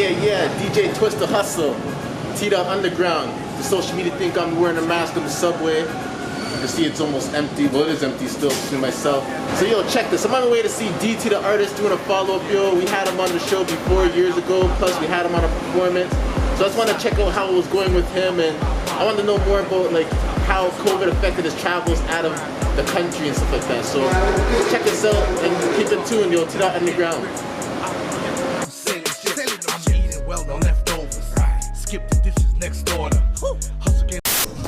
Yeah, DJ Twist the Hustle, Tdotunderground. The social media think I'm wearing a mask on the subway. You can see it's almost empty. Well, it is empty still between myself. So yo, check this. I'm on my way to see DT the artist doing a follow-up, yo. We had him on the show before years ago, plus we had him on a performance. So I just want to check out how it was going with him, and I want to know more about like how COVID affected his travels out of the country and stuff like that. So check this out and keep it tuned, yo. Tdotunderground.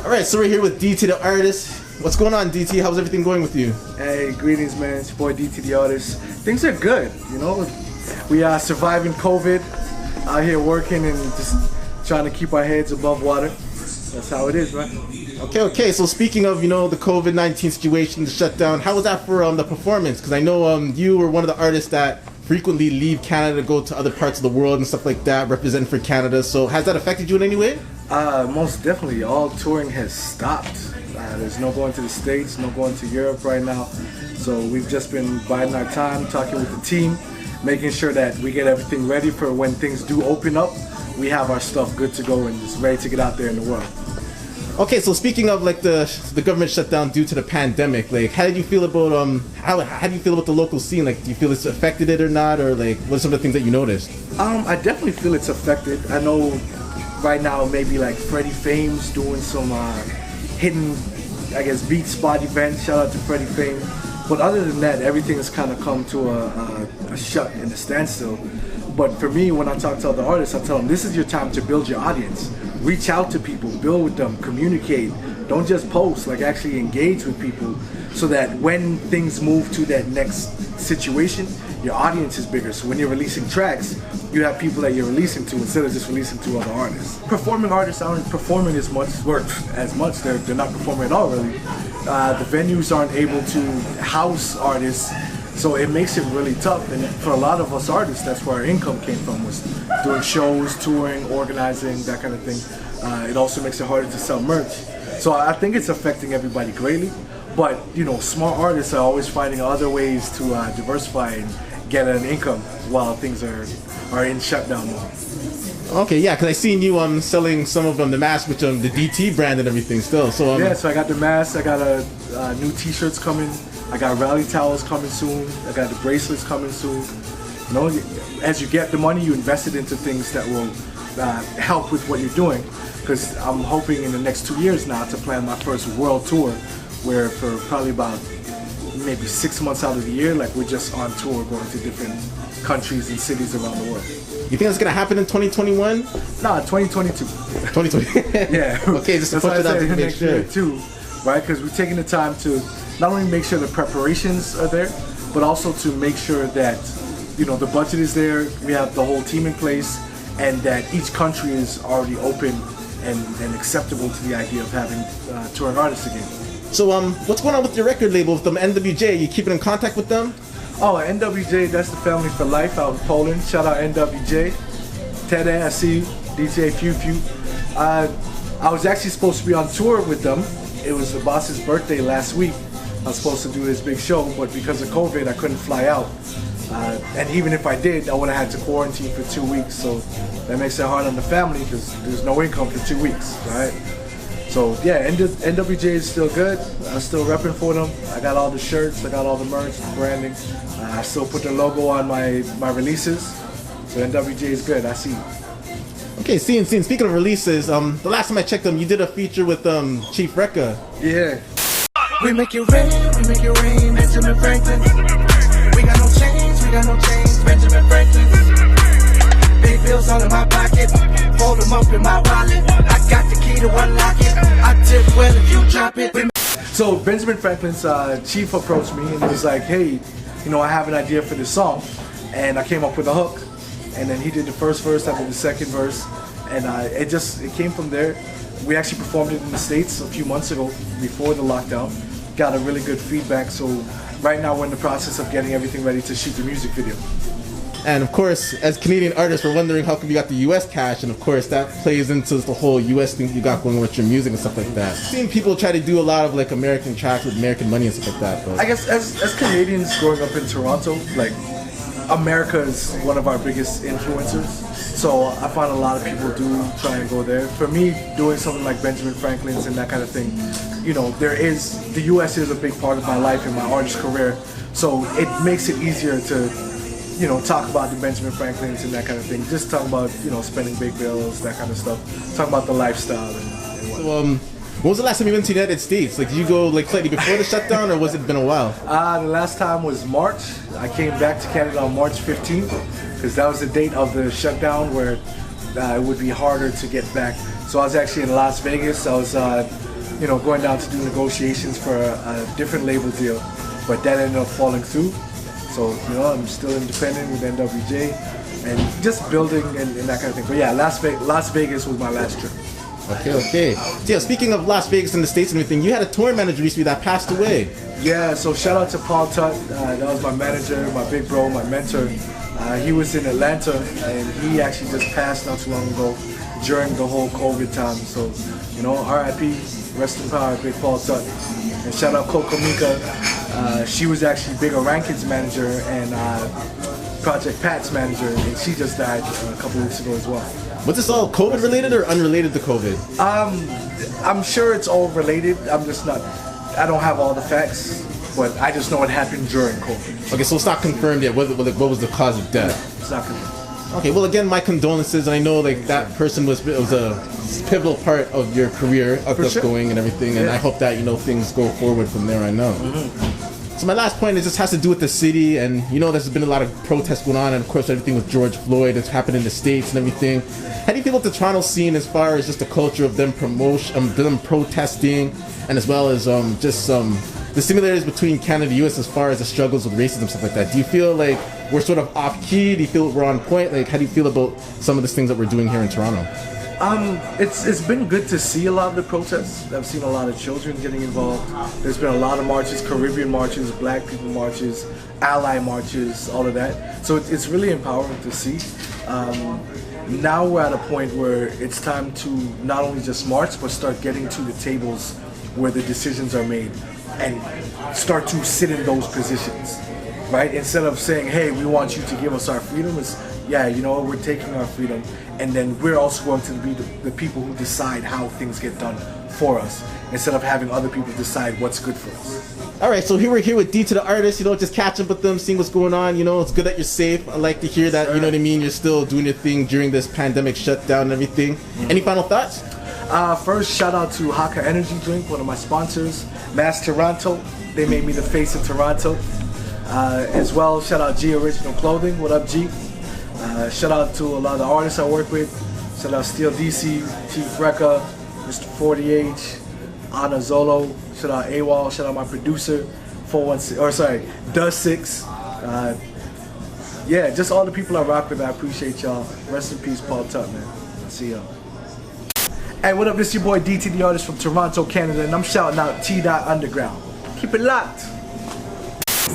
Alright, so we're here with DT the artist. What's going on, DT? How's everything going with you? Hey, greetings, man. It's your boy DT the artist. Things are good, you know. We are surviving COVID, out here working and just trying to keep our heads above water. That's how it is, man. Okay. So speaking of, you know, the COVID-19 situation, the shutdown, how was that for the performance? Because I know you were one of the artists that frequently leave Canada to go to other parts of the world and stuff like that, represent for Canada. So has that affected you in any way? Most definitely. All touring has stopped. There's no going to the States, no going to Europe right now. So we've just been biding our time, talking with the team, making sure that we get everything ready for when things do open up. We have our stuff good to go and just ready to get out there in the world. Okay, so speaking of like the government shutdown due to the pandemic, like how did you feel about how do you feel about the local scene? Like, do you feel it's affected it or not, or like what are some of the things that you noticed? I definitely feel it's affected. I know right now maybe like Freddie Fame's doing some hidden, I guess, beat spot events. Shout out to Freddie Fame. But other than that, everything has kind of come to a shut and a standstill. But for me, when I talk to other artists, I tell them this is your time to build your audience. Reach out to people, build with them, communicate. Don't just post, like actually engage with people so that when things move to that next situation, your audience is bigger. So when you're releasing tracks, you have people that you're releasing to instead of just releasing to other artists. Performing artists aren't performing as much. They're not performing at all, really. The venues aren't able to house artists, so it makes it really tough. And for a lot of us artists, that's where our income came from, was doing shows, touring, organizing, that kind of thing. It also makes it harder to sell merch. So I think it's affecting everybody greatly. But you know, smart artists are always finding other ways to diversify and get an income while things are in shutdown mode. Okay, yeah, because I seen you selling some of the masks with the DT brand and everything still. So yeah, so I got the masks, I got new T-shirts coming, I got rally towels coming soon, I got the bracelets coming soon. You know, as you get the money, you invest it into things that will help with what you're doing. Because I'm hoping in the next 2 years now to plan my first world tour, where for probably about maybe 6 months out of the year, like we're just on tour going to different countries and cities around the world. You think that's gonna happen in 2021? Nah, 2022. 2020. Yeah. Okay, just to push it out to make sure. Too, right? Because we're taking the time to not only make sure the preparations are there, but also to make sure that, you know, the budget is there, we have the whole team in place, and that each country is already open and acceptable to the idea of having touring artists again. So what's going on with your record label with them, NWJ? You keeping in contact with them? Oh, NWJ, that's the family for life out in Poland. Shout out NWJ. Ted, I see you. DJ Few. I was actually supposed to be on tour with them. It was the boss's birthday last week. I was supposed to do this big show, but because of COVID, I couldn't fly out. And even if I did, I would have had to quarantine for 2 weeks. So that makes it hard on the family because there's no income for 2 weeks, right? So yeah, NWJ is still good. I'm still repping for them. I got all the shirts, I got all the merch, the branding. I still put the logo on my releases. So NWJ is good, I see you. Okay, speaking of releases, the last time I checked them, you did a feature with Chief Reckah. Yeah. We make it rain, Benjamin Franklin. We got no change, Benjamin Franklin. Big bills all in my pocket, fold them up in my wallet. I got the key to unlock it, I tip well if you drop it. So Benjamin Franklin's chief approached me and was like, hey, you know, I have an idea for this song. And I came up with a hook. And then he did the first verse, I did the second verse. And it came from there. We actually performed it in the States a few months ago before the lockdown. Got a really good feedback. So right now we're in the process of getting everything ready to shoot the music video. And of course, as Canadian artists, we're wondering how come you got the US cash, and of course that plays into the whole US thing you got going with your music and stuff like that. Seeing people try to do a lot of like American tracks with American money and stuff like that. But I guess as Canadians growing up in Toronto, like America is one of our biggest influencers. So I find a lot of people do try and go there. For me, doing something like Benjamin Franklin's and that kind of thing, you know, the U.S. is a big part of my life and my artist career. So it makes it easier to, you know, talk about the Benjamin Franklin's and that kind of thing. Just talk about, you know, spending big bills, that kind of stuff. Talk about the lifestyle and whatnot. So, when was the last time you went to the United States? Like, did you go like slightly before the shutdown, or was it been a while? The last time was March. I came back to Canada on March 15th because that was the date of the shutdown where it would be harder to get back. So I was actually in Las Vegas. I was, you know, going down to do negotiations for a different label deal, but that ended up falling through. So, you know, I'm still independent with NWJ and just building and that kind of thing. But yeah, Las Vegas was my last trip. Okay. So, yeah, speaking of Las Vegas and the States and everything, you had a tour manager recently that passed away. Yeah, so shout out to Paul Tutt. That was my manager, my big bro, my mentor. He was in Atlanta and he actually just passed not too long ago during the whole COVID time. So, you know, RIP, rest in power, big Paul Tutt. And shout out Coco Mika. She was actually Bigger Rankin's manager and Project Pat's manager, and she just died a couple weeks ago as well. Was this all COVID related or unrelated to COVID? I'm sure it's all related. I don't have all the facts, but I just know it happened during COVID. Okay, so it's not confirmed yet. What was the cause of death? It's not confirmed. Okay, well, again, my condolences. I know like that person was a pivotal part of your career, of us going and everything, and I hope that, you know, things go forward from there. I know. So my last point is this has to do with the city, and you know there's been a lot of protests going on, and of course everything with George Floyd that's happened in the States and everything. How do you feel about the Toronto scene as far as just the culture of them protesting, and as well as the similarities between Canada and the US as far as the struggles with racism, stuff like that? Do you feel like we're sort of off key? Do you feel we're on point? Like, how do you feel about some of the things that we're doing here in Toronto? It's been good to see a lot of the protests. I've seen a lot of children getting involved. There's been a lot of marches, Caribbean marches, Black people marches, ally marches, all of that. So it's really empowering to see. Now we're at a point where it's time to not only just march, but start getting to the tables where the decisions are made and start to sit in those positions, right? Instead of saying, hey, we want you to give us our freedom, it's, yeah, you know what, we're taking our freedom, and then we're also going to be the people who decide how things get done for us, instead of having other people decide what's good for us. All right, so we're here with D to the artist, you know, just catching up with them, seeing what's going on. You know, it's good that you're safe. I like to hear that, you know what I mean, you're still doing your thing during this pandemic shutdown and everything. Any final thoughts? First, shout out to Haka Energy Drink, one of my sponsors, Mass Toronto. They made me the face of Toronto. As well, shout out G Original Clothing. What up, G? Shout out to a lot of the artists I work with. Shout out Steel DC, Chief Reckah, Mr. 40H, Anna Zolo. Shout out AWOL. Shout out my producer, 416. Yeah, just all the people I rock with. I appreciate y'all. Rest in peace, Paul Tutt, man. See y'all. Hey, what up? This is your boy DT, the artist from Toronto, Canada, and I'm shouting out Tdotunderground. Keep it locked.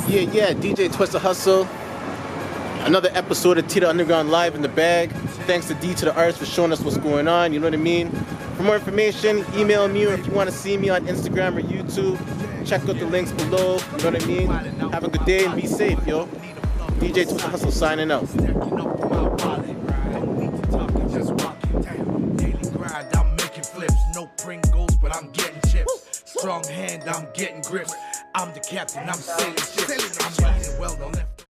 Yeah, DJ Twist the Hustle. Another episode of Tdotunderground live in the bag. Thanks to D to the artist for showing us what's going on, you know what I mean? For more information, email me, or if you want to see me on Instagram or YouTube, check out the links below, you know what I mean? Have a good day and be safe, yo. DJ Twist the Hustle signing out. No Pringles, but I'm getting chips. Strong hand, I'm getting grips. I'm the captain, I'm sailing ships. I'm eating well, don't let